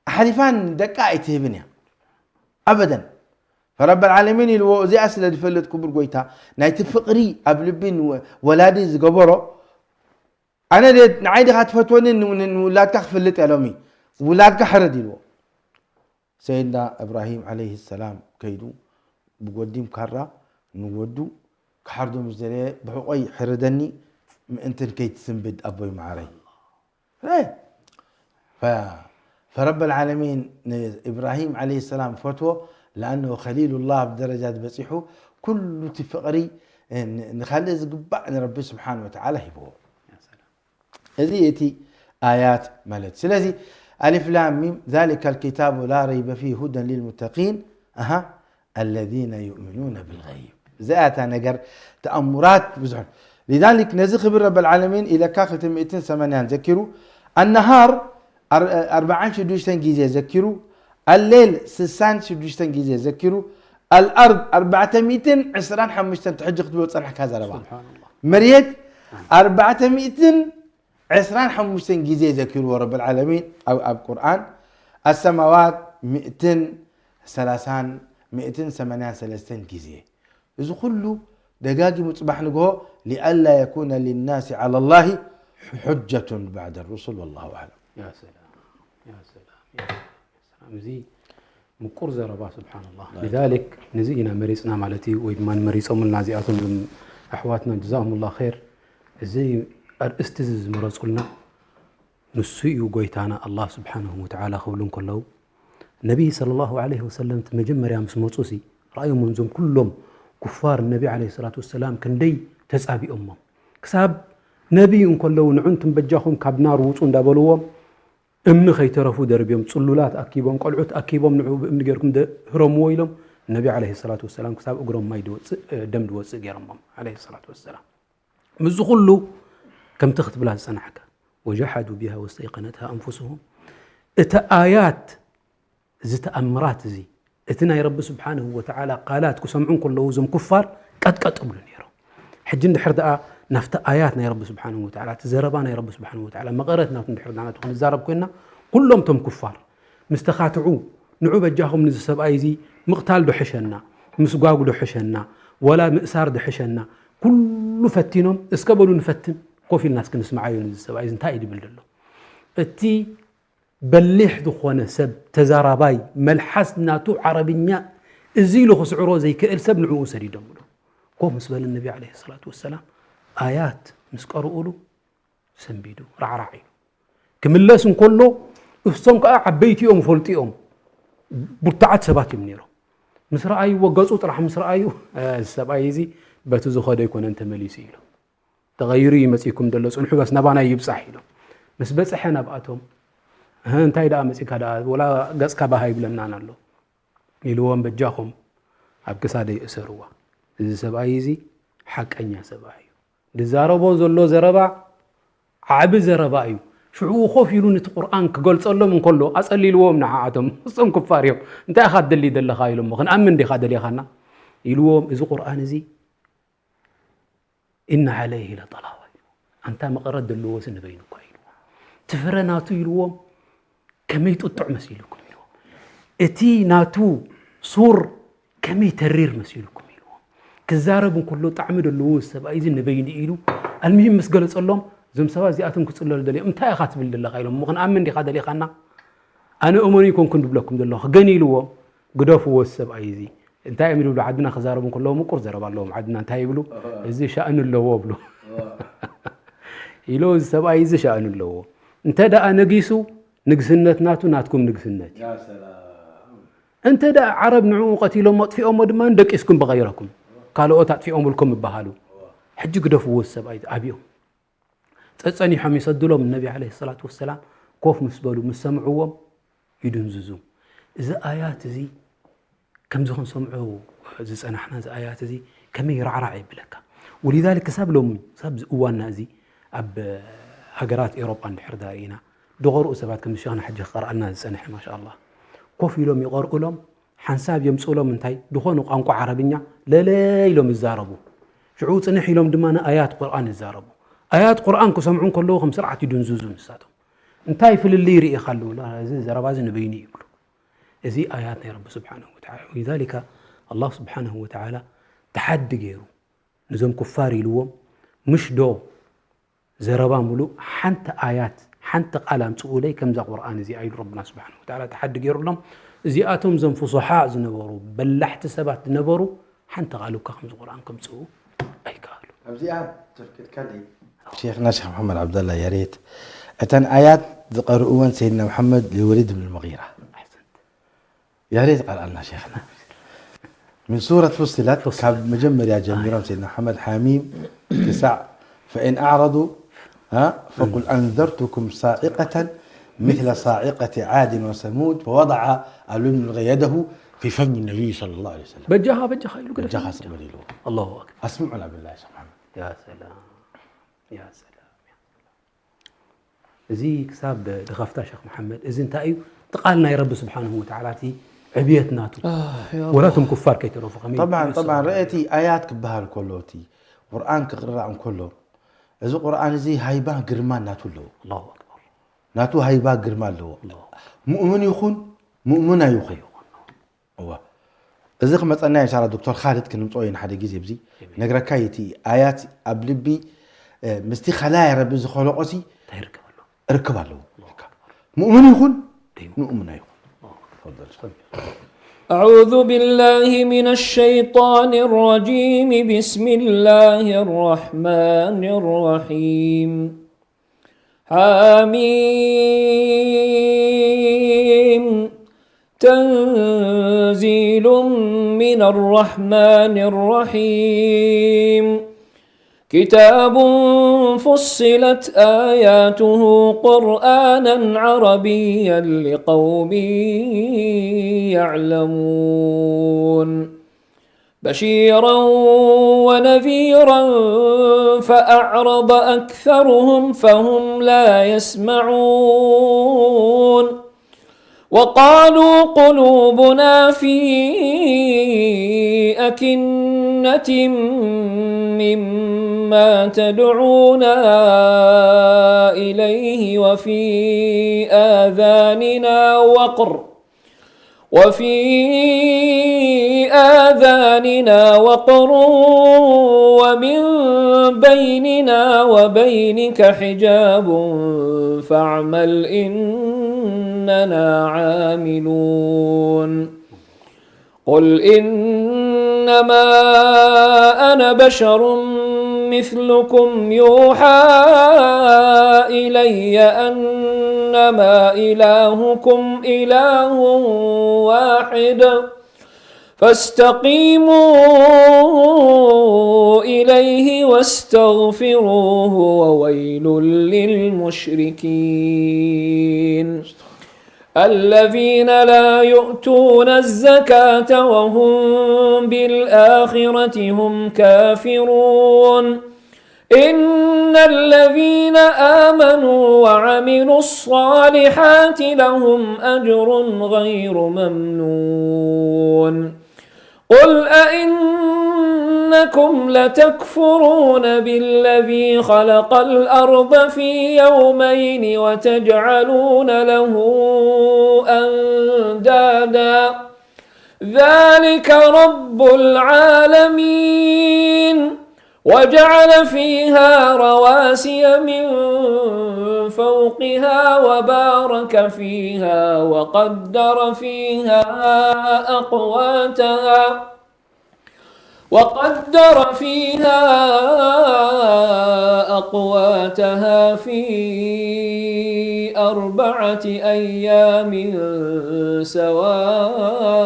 S3: حليفان دقائق تهبنيا أبدا فرب العالمين الو زي أسل فلت كبر قويتا نايت فقري أبلبين ولادي زقبرو أنا نعيد خات فتوني إنه ولادك فلت ألومي ولادك حردي الو سيدنا إبراهيم عليه السلام كيدو بقديم كرة نودو كحردو مزدري بحقي حردني انتن كيت سنبد أبوي معري فرب العالمين إبراهيم عليه السلام فتوى لأنه خليل الله بدرجات بصيحه كل تفقري نخلي زقباء ربي سبحانه وتعالى هبوه هذه يأتي آيات ملت سلازي ألف لام ميم ذلك الكتاب لا ريب فيه هدى للمتقين الذين يؤمنون بالغيب زاتا نجر تأمرات بزحن لذلك نزخ بالرب العالمين إلى كاخة 208 ذكروا النهار 40 شدوشتن جيزة ذكروا الليل 6 شدوشتن جيزة ذكروا الأرض 400 حمشتن تحج قبل صنح كذا ربع مريت 400 حمشتن جيزة ذكروا رب العالمين أو القرآن السماوات 238 جيزة إذا كله دقاقي مصباح نقول لئلا يكون للناس على الله حجة بعد الرسل والله أعلم
S1: يا سلام يا سلام يا سلام زي مقر زربا سبحان الله لذلك نزينا مريسنا مالتي ويدمان مريسهم النازئاتهم من أحواتنا جزاهم الله خير زي الاستزز مرز قلنا نسيء قويتانا الله سبحانه وتعالى خولون كله النبي صلى الله عليه وسلم تمجمر يا مسموصوسي رأيهم منزم كلهم كفار النبي عليه الصلاة والسلام كان دي تسابي أمم كساب نبي كله نعنتم بجاهم كابنار وصون دابلوهم امن خيترفو دربيهم صلولات اكيبهم قلعت اكيبهم نعو بامن غيركم هرمو يلهم النبي عليه الصلاه والسلام كتاب اقرم ما يدوص دم دوص غيرهم عليه الصلاه والسلام مز كله كم تخت بلا صنعك وجحدوا بها واستيقنتها انفسهم ات ايات زت امرات زي اتنا يا رب سبحانه وتعالى قالات كسمعون كله زم كفار قد بلن يرو حجن دحر نفت آياتنا يا رب سبحانه وتعالى تزربانا يا رب سبحانه وتعالى مقرتنا ندحر دعنا تكون الزارب كنا كلهم تم كفار مستخاتعو نعو بجاهم نز سبايزي مقتال دو حشنا مسقاق دو حشنا ولا مئسار دو حشنا كل فتينهم اسكبلوا نفتن كوفي الناس كنسمعايو نز سبايزي انتهى يدبل دلو اتي بلح دخونه سب تزارباي ملحس ناتو عربية ازيلو خسعرو زي كئل سب نعو سري دملو كوف مسبل النبي عليه الصلاة والسلام آيات مسقرؤوا له سنبيدو رعرعي كملاسن كله እፍሶም ከዓ ዓበይቲኦም ፈልጢኦም ቡርታዓት ሰባት እዮም ነይሮም ምስ ረኣዩ ወገፁ ጥራሕ ምስ ረኣዩ ሰብኣይ እዚ በቲ ዝኸደ ይኮነን ተመሊሱ ኢሎም ተغይሩ ይመፂኩም ደሎ ፅንሑ በስ ናባና ይብፃሕ ኢሎም ምስ በፅሐ ናብኣቶም እንታይ ደኣ መፂካ ደኣ ወላ ገፅካ ባሃ ይብለናን ኣሎ ኢልዎም በጃኹም ኣብ ክሳደይ እሰርዋ እዚ ሰብኣይ እዚ ሓቀኛ ሰብኣይ እዩ ዝዛረቦ ዘሎ ዘረባ ዓቢ ዘረባ እዩ شعو خوف يلون القرآن كقول صلوا من كله أصلي الوم نعاتهم صم كفاريهم أنت أخذ دلي دل خايلهم مخن أمن دي خاد لي خنا يلوم إذا القرآن زي إن عليه لطلاوة أنت ما قرد دلوا سن بينك قايلوا تفرناتو يلوم كمي تقطع مسيلكم يلوم إتي ناتو صور كمي ترير مسيلكم يلوم كزاربون كله تعمد اللوز سبا إذا نبين إيلو المهم مسقل صلهم زم سوا زياتهم كتصلوا دلي امتى خاتم لله قايلهم مخن امن دي خادلي خنا انا امني يكون كنت بلكم دلو غني لو غدفو وسب ايزي انت يملوا عدنا خزاربون كلهم مقر زرب لهم عدنا انت يبلو ازي شأن اللو بلو يلو سب ايزي شأن اللو انت دا نقيسو نقسنت ناتو ناتكم نقسنت يا سلام انت دا عرب نعو قتيلهم مطفئهم ودمان دقيسكم بغيركم قالوا تطفئهم لكم ببهالو حج غدفو وسب ايزي ابيهم تصني حم يصدلهم النبي عليه الصلاة والسلام كوف مسبلوا مسمعوهم يدنززو إذا آيات زي كم زخن سمعوا زي أنا إحنا زي آيات زي كم يرعرع بلك ولذلك ساب لهم ساب أوانا زي أب هجرات أوروبا نحر دارينا دغور أسبات كم شان حج قرأنا زي أنا ما شاء الله كوف يلوم يقرأوا لهم حنساب يمسؤولهم من تاي دخانوا قانقوا عربية لا يلوم الزاربو شعوت أنا حيلهم دمانا آيات قرآن الزاربو آيات قرآن كسمعون كلهم سرعة يدنزوزون ساتهم انتهي في اللي يري يخلوا لا زي زربازن بيني يقولوا زي آياتنا يا رب سبحانه وتعالى ولذلك الله سبحانه وتعالى تحدي غيره نزوم كفار يلوم مش دو زربا ملو حتى آيات حتى قلم تقولي كم ذا قرآن زي آيات ربنا سبحانه وتعالى تحدي غيره لهم زي آتهم زم فصحاء زنبروا بلحت سبات نبروا حتى قالوا كم ذا قرآن كم تسووا أي قالوا
S3: أبزيان تركت كلي شيخنا شيخ محمد عبد الله يا ريت أتن آيات ذكروا سيدنا محمد لوليد بن المغيرة أحسنت يا ريت قال لنا شيخنا من سورة فصلت كاب مجمر يا جميرهم سيدنا محمد حميم تسع فإن أعرضوا فقل أنذرتكم صاعقة مثل صاعقة عاد وثمود فوضع ابن يده في فم النبي صلى الله عليه وسلم
S1: بجاها الله أكبر
S3: أسمعنا بالله سبحانه
S1: يا سلام يا سلام زي كساب دخفتا شيخ محمد إذن تأيو تقالنا يا رب سبحانه وتعالى عبيتناتو ولاتهم كفار كي تروفوا خمين
S3: طبعا رأيتي آيات كبهال كلوتي قرآن كقراء كله إذا قرآن زي هايبان قرمان ناتو له
S1: الله أكبر
S3: ناتو هايبان قرمان له مؤمن يخون مؤمن يخون هو إذا قمت أنا إن شاء الله دكتور خالد كنمطوين حدا جيزي بزي نقرأ كايتي آيات أبلبي مستي خلايا رب خلقتي اركب له مؤمن يكون مؤمن يكون تفضل
S2: أعوذ بالله من الشيطان الرجيم بسم الله الرحمن الرحيم حميم تنزيل من الرحمن الرحيم كتاب فصلت آياته قرآنا عربيا لقوم يعلمون بشيرا ونذيرا فأعرض أكثرهم فهم لا يسمعون وقالوا قلوبنا في أكنة جنة مما تدعونا إليه وفي آذاننا وقر ومن بيننا وبينك حجاب فاعمل إننا عاملون قل إنما أنا بشر مثلكم يوحى إلي أنما إلهكم إله واحد فاستقيموا إليه واستغفروه وويل للمشركين الذين لا يؤتون الزكاة وهم بالآخرة هم كافرون إن الذين آمنوا وعملوا الصالحات لهم أجر غير ممنون قل أئنكم لتكفرون بالذي خلق الأرض في يومين وتجعلون له أندادا ذلك رب العالمين وجعل فيها رواسي من فوقها وبارك فيها وقدر فيها أقواتها في 4 أيام سواء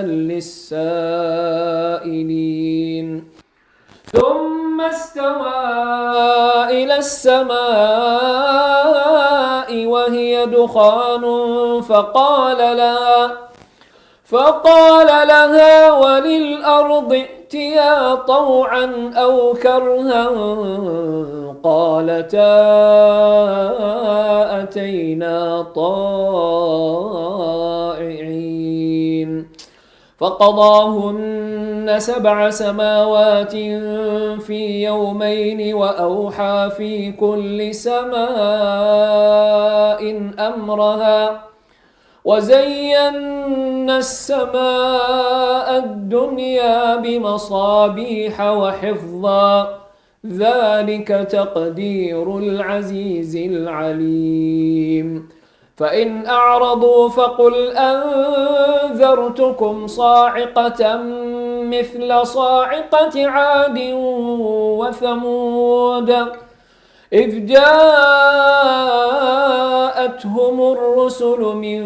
S2: للسائلين ثم استوى إلى السماء وهي دخان فقال لها وللأرض ائتيا طوعا أو كرها قالتا أتينا طائعين فقضاهن 7 سماوات في يومين وأوحى في كل سماء أمرها وزينا السماء الدنيا بمصابيح وحفظا ذلك تقدير العزيز العليم فإن أعرضوا فقل أنذرتكم صاعقة مثل صاعقة عاد وثمود إذ جاءتهم الرسل من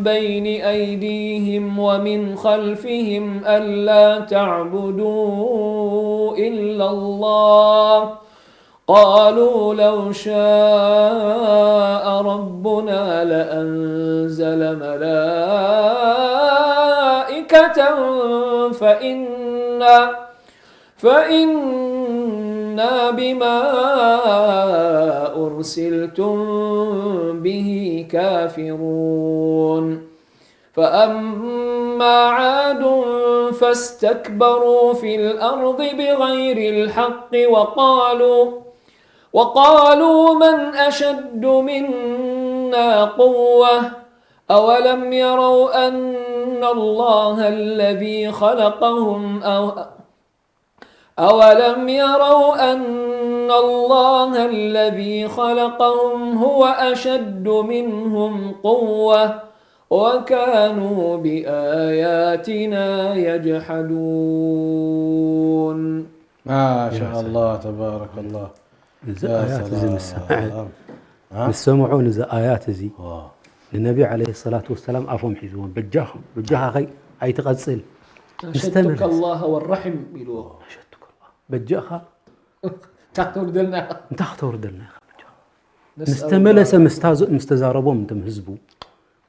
S2: بين أيديهم ومن خلفهم ألا تعبدوا إلا الله قالوا لو شاء ربنا لأنزل ملائكة فإنا بما أرسلتم به كافرون فأما عاد فاستكبروا في الأرض بغير الحق وقالوا من أشد منا قوة أولم يروا أن الله الذي خلقهم هو أشد منهم قوة وكانوا بآياتنا يجحدون
S3: ما شاء الله تبارك الله
S1: آيات زي مسمعون إذا آيات زي النبي عليه الصلاة والسلام أفهم حزوان بجاها خي أي تقصل
S2: أشدك الله والرحم بلوغ
S1: أشدك الله بجاها تحتور دلنا مستزاربهم انتم هزبو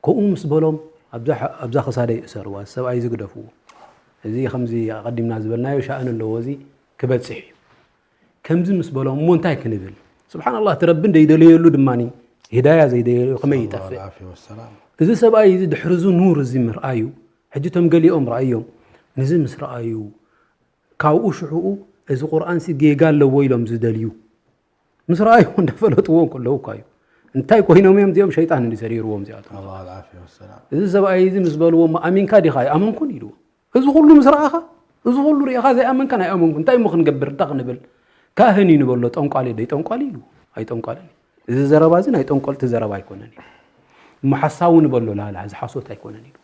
S1: كوم مسبلهم أبزا خسادة يسروا السبع يزقدفوا زي خمزي قدمنا زبلنا وشأن اللوزي كبد صحي كم زي مسبلهم مونتاي كنبل سبحان الله تربن دي دليلو دماني هداية زي دليلو خمي يتفع إذا سبع يزيد حرزو نور زي مرآيو حجتهم قال لي رأيهم نزي مس رأيو ካብኡ ሽዑኡ እዚ ቁርኣን ሲ ጌጋ ኣለዎ ኢሎም ዝደልዩ ምስ ረኣዩ እንዳፈለጥዎ ከለዉ ካዩ እንታይ ኮይኖም እዮም እዚኦም ሸይጣን እንዲሰሪርዎም እዚኣቶም እዚ ሰብኣይ እዚ ምስ በልዎ ኣሚንካ ዲኻ ይኣመንኩን ኢልዎ እዚ ኩሉ ምስ ረኣኻ እዚ ኩሉ ሪኢኻ ዘይኣመንካ ናይ ኣመንኩ እንታይ ሞ ክንገብር እንታ ክንብል ካህን ይንበሎ ጠንቋል ዶ ይጠንቋል ኢልዎ ኣይጠንቋልን እዚ ዘረባ እዚ ናይ ጠንቆልቲ ዘረባ ኣይኮነን እዩ እሞ ሓሳቡ ንበሎ ላላ እዚ ሓሶት ኣይኮነን ኢሉ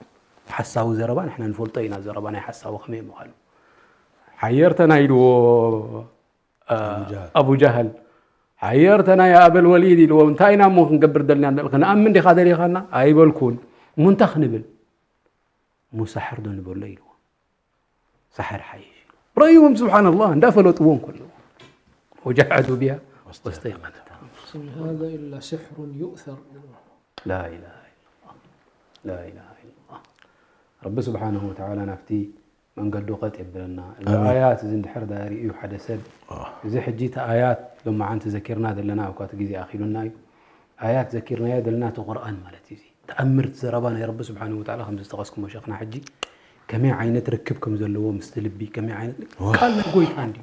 S1: ሓሳቡ ዘረባ ንሕና ንፈልጦ ኢና ዘረባ ናይ ሓሳቡ ከመይ ምዃኑ ሓየርተና ኢልዎ ኣቡ ጃህል ሓየርተና ያ ኣበል ወሊድ ኢልዎ እንታይ ኢና ሞ ክንገብር ደልና ክንኣምን ዲኻ ደሊኻና ኣይበልኩን እሞ እንታይ ክንብል እሞ ሳሕር ዶ ንበሎ ኢልዎ ሳሕር ሓይሽ ረእይዎም ስብሓንላህ እንዳፈለጥዎም ከለዉ وجحدوا بها واستيقنتها
S2: هذا إلا سحر يؤثر
S1: لا إله إلا الله لا إله إلا الله رب سبحانه وتعالى نفتي من قد قد يبلنا الآيات زين دحر داري حدثت إذا حجيت آيات لما أنت ذكرنا دلنا وكات جزي أخيلنا آيات ذكرنا يا دلنا القرآن مالتي تأمرت زربان يا رب سبحانه وتعالى خمس استغاثكم وشيخنا حجي كم عينة ركبكم زلوا مستلبي كم عينة قال نقول عندي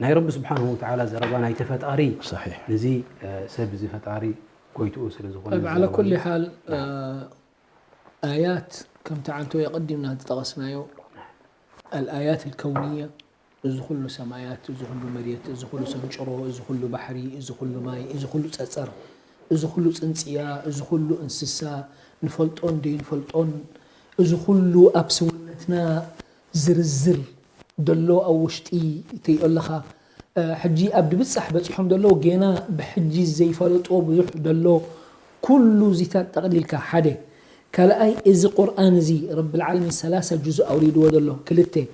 S1: ناي رب سبحانه وتعالى زربان يتفتاري
S3: صحيح
S1: نزي سب زي فتاري كويتو أسر زغون
S2: على كل حال آيات كم تعالتو يقدمنا تتغسنا يو الآيات الكونية إزخل سمايات إزخل مريت إزخل سنشرو إزخل بحري إزخل ماي إزخل تأثر إزخل سنسيا إزخل انسسا نفلطون دي نفلطون إزخل أبسولتنا زرزر دلو أو وشتي تيقول لها حجي أبد بتصح بتصحهم دلو جينا بحجي زي فلطو بيح دلو كل زيتات تقليل كحده كلا إز قرآن زي رب العالمين ثلاثة جزء أريد ودلو كلته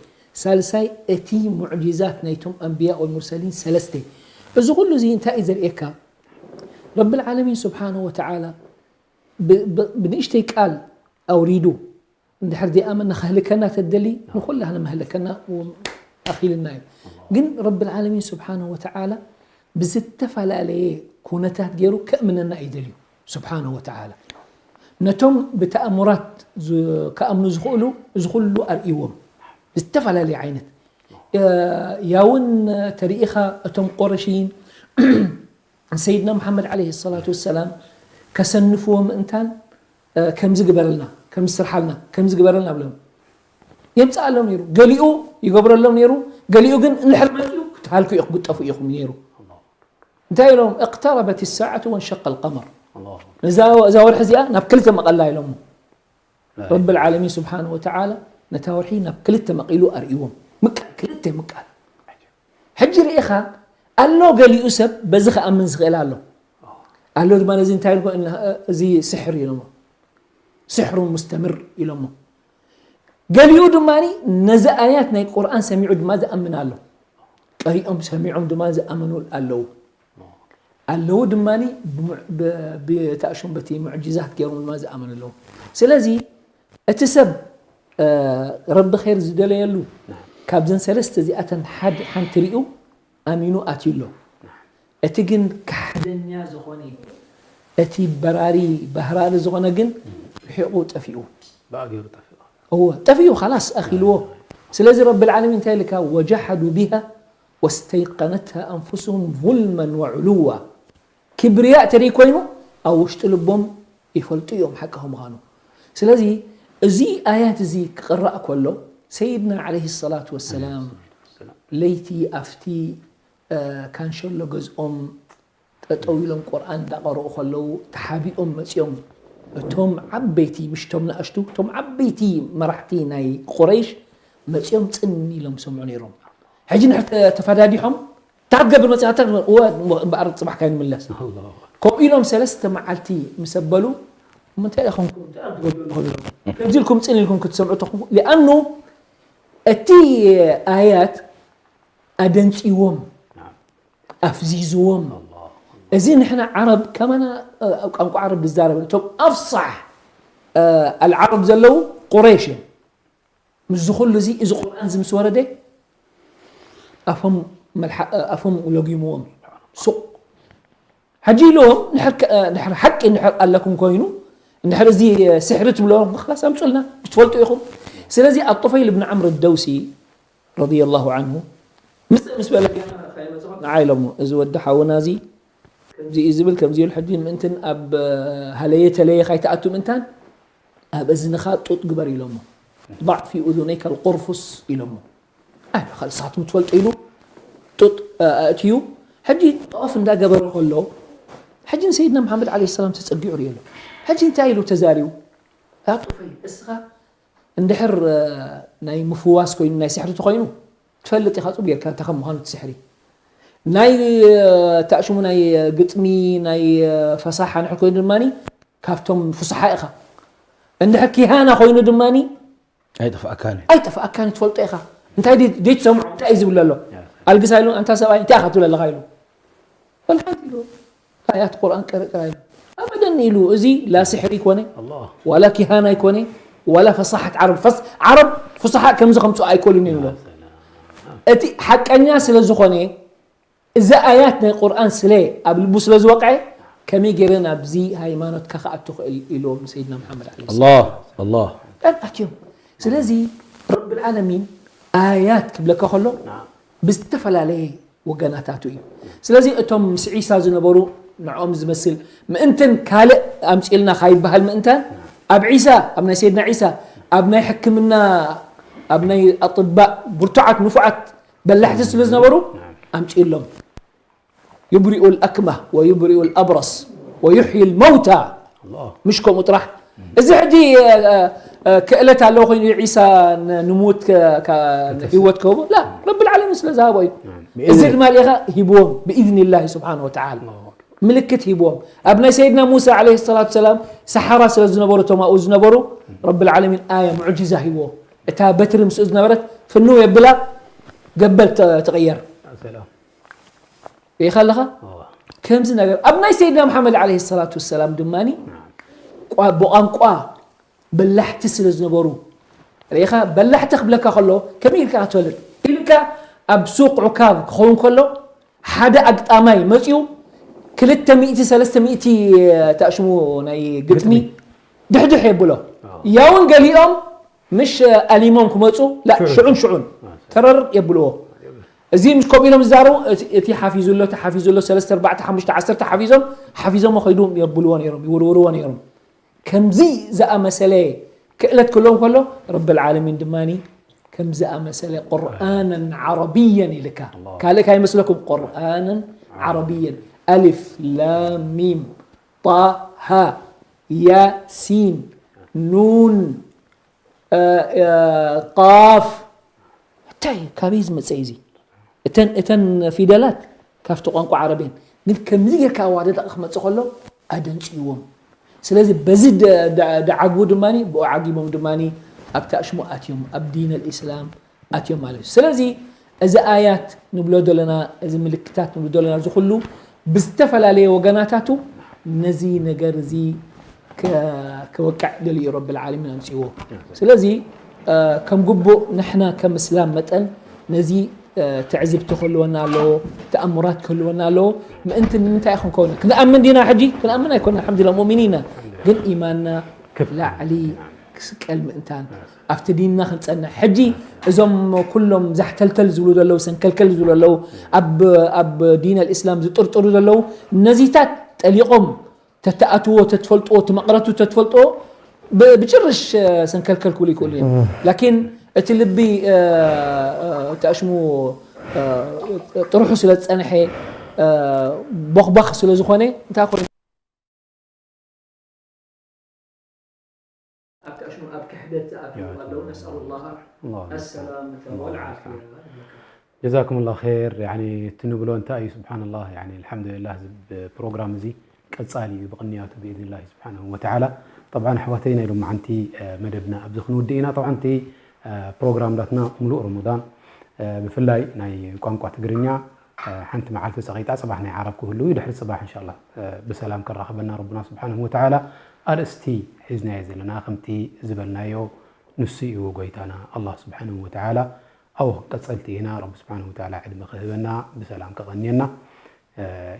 S2: ثالثاي أتي معجزات نيتم أنبياء والمرسلين ثلاثة إز كل زي انت إذا إيكا رب العالمين سبحانه وتعالى بنشتي قال أريدو ندحر دي آمنا خهلكنا تدلي نقول لها لما هلكنا وأخيل النايم قل رب العالمين سبحانه وتعالى بزتفل عليه كونتات جيرو كأمننا يدليو سبحانه وتعالى نتم بتأمرات كأمن زخلوا أرئيوم بزتفل عليه عينت ياون تاريخا أتم قرشين سيدنا محمد عليه الصلاة والسلام كسنفوهم انتان كم زقبر لنا كم سرحلنا كم زقبر لنا بلهم يمسأ لهم نيرو قاليو يقبر لهم نيرو قاليو قن نحرمتيو كتحالكو يقبط أفو يخم نيرو انتهي لهم اقتربت الساعة وانشق القمر زاور حزيئة نبكلتهم أقل لهم رب العالمين سبحانه وتعالى نتاورحي نبكلتهم أقيلو أرئيوهم كلتهم مكال حجر إيخا قال له قاليو سب بزخ أمن زغيل له قال له دمان زي انتهي لكم إنها زي سحر يلمو سحر مستمر يلمو قال يود ماني نزا آياتنا القرآن سميعوا ماذا أمن الله قريئهم سميعهم ماذا أمنوا الله الله دماني بتأشم بتي معجزات كيرون ماذا أمن الله سلازي اتسب رب خير زدل يلو كابزن سلست زي أتن حد حنتريو أمينو أتيلو أتجن كحدنيا زخوني أتي براري بهرار زخونا جن حقوق تفيو
S1: باقي تفيو
S2: هو تفيو خلاص أخي لو سلازي رب العالمين تالك وجحدوا بها واستيقنتها أنفسهم ظلما وعلوا كبرياء تري كوينو أو اشتلبهم يفلتوا يوم حكهم غانو سلازي زي آيات زي قرأ كله سيدنا عليه الصلاة والسلام ليتي أفتي كان شلو جزء تطويلهم قرآن دا قرأوا خلو تحابي مسيوم توم عبيتي مش توم نأشتو توم عبيتي مرحتي ناي قريش مسيوم تسني لهم سمعوني روم حجين حتى تفاديهم تعقب المسيح هو بأرض صباح كان من الله كم إلهم سلسة معلتي مسبلوا من تاني أخوكم نزلكم تسألي لكم كنت سمعتكم لأنه أتي آيات أدنسيوم أفزيزوم إذن إحنا عرب كمان أو عرب بالزارب توم أفصح العرب زلوا قريش مش زخل زي إذا قرآن زي مسورة ده أفهم ولقيمون سوق حجي لهم نحر حق نحر قال لكم كوينو نحر زي سحرتم لهم خلاص أمسلنا مش تفلتوا ياخذ سلازي الطفيل بن عمرو الدوسي رضي الله عنه مس بالك عائلهم إذا ودح ونازي كمزي إزبل كمزي الحدين منتن أب هلية ليه خيت أتو منتن أب إذنخات تقبر إلهم ضع في أذنيك القرفس إلهم خلاص ساعات متولت إلو أتيو حجي طاف دا قبر كله حجي سيدنا محمد عليه السلام تسقي عريله حجي تايلو تزاريو أطفي إسخا اندحر ناي مفواس كوين ناي سحر تقينو تفلت يخاطب غير كان تخم مهانة سحري ناي تأشمو ناي قطمي ناي فصاحة نحن كوين دماني كافتم فصحاء إخا اندحر كيهانا كوين دماني
S3: أي تفأكاني
S2: تفلت إخا انت دي تسمع انت ايزي ولا لا القص هايلو انت سبا انت اخذت ولا غايلو والحمد لله آيات قرآن قرأ أبدا إلو إزي لا سحر يكوني ولا كهانة يكوني ولا فصاحة عرب فصحاء كم زخم سؤال يكوني ولا أتي حق الناس لزخوني إذا آياتنا القرآن سلي قبل بوس لزوقعي كم يجرنا بزي هاي ما نتكخأت إلو سيدنا محمد عليه السلام
S3: الله
S2: أتيهم سلازي رب العالمين آيات قبلك خلو بستفل عليه وجناتاته سلازي أتم عيسى زنبرو نعم زمسل ما أنتن كالئ أمس إلنا خايب بهال ما أنتن أب عيسى أبناء سيدنا عيسى أبناء حكمنا أبناء أطباء برتعت نفعت بلحت سلازنا برو أمس إلهم يبرئ الأكمة ويبرئ الأبرص ويحيي الموتى مشكم مطرح إذا حدي كألت على لوخين عيسى نموت كهوت كوبا لا رب العالمين سلازها إذا المالية هيبوم بإذن الله سبحانه وتعالى ملكة هيبوم أبناء سيدنا موسى عليه الصلاة والسلام سحرة سلازنبرو توما أوزنبرو رب العالمين آية معجزة هيبوم إتها بتر مسؤزنبرت فنو يبلا قبل تغير يخلها كم سنة أبناء سيدنا محمد عليه الصلاة والسلام دماني بقى بلحت سلازنبرو ريخا بلحت قبلك خلو كم يلك أتولد يلك أبسوق عكاظ خون كله حدا أقطامي مسيو كلتا مئتي سلسة مئتي تأشمو ناي قطمي دحدح يبلو ياون قليلهم مش أليمون كمتسو لا شعون ترر يبلوه زي مش كوبيلهم زارو تي حافظوا له تحافظوا له سلسة 4 5 10 حافظهم وخيدوم يبلوان يرم يوروان يرم كم زي زأ مسألة كألت كلهم كله رب العالمين دماني كم زأ مسألة قرآنا عربيا لك كالك هاي مسلكم قرآنا عربيا ألف لام ميم طا ها يا سين نون قاف تاي كابيز متسيزي اتن في دلات كافتو قنقو عربين من كم زي كاوادة أخمت سخلو أدنس يوم سلازي بزد دعاقو دماني بو عاقبهم دماني أبتأشمو أتيهم أبدين الإسلام أتيهم عليه سلازي إذا آيات نبلو دولنا إذا ملكتات نبلو دولنا زخلو بستفل عليه وقناتاتو نزي نقرزي كوقع دلي رب العالمين أمسيوه سلازي كم قبو نحنا كمسلام متأن نزي تعزب تخلونا له تأمرات كلونا له ما أنت من أنت أخون كونك نأمن دينا حجي نأمن يكون الحمد لله مؤمنين قل إيماننا لا علي كلمة إنتان أفتدينا خلصنا حجي إذا كلهم زحتلتل زولو دلو سنكلكل زولو دلو أب دين الإسلام زطرطر دلو نزيتات اليوم تتأتو وتتفلتو تمقرتو تتفلتو بجرش سنكلكل كولي كولين لكن تلبي تأشمو تروحوا سلة أنحي بخ سلة زخوني تأخذ أشمو أبك حدث الله نسأل الله السلامة والعافية
S1: جزاكم الله خير يعني تنبلو انتاي سبحان الله يعني الحمد لله ببروغرام زي كتصالي بقنياته بإذن الله سبحانه وتعالى طبعا حواتينا لما عنتي مدبنا أبزخنو دينا طبعا تي بروغرام داتنا ملوء رمضان بفلاي ناي قنقع تقرنيا حنت معالت سقيتا صباحنا عرب كله يدحر الصباح إن شاء الله بسلام كرخبنا ربنا سبحانه وتعالى أرستي حزنا يزلنا خمتي زبلنا يو نسي وقيتنا الله سبحانه وتعالى أو قصلتي هنا رب سبحانه وتعالى علم خذبنا بسلام كغنينا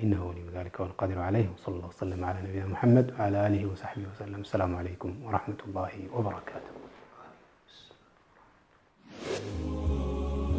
S1: إنه ولي ذلك والقادر عليه وصلى الله وسلم على نبينا محمد وعلى آله وصحبه وسلم السلام عليكم ورحمة الله وبركاته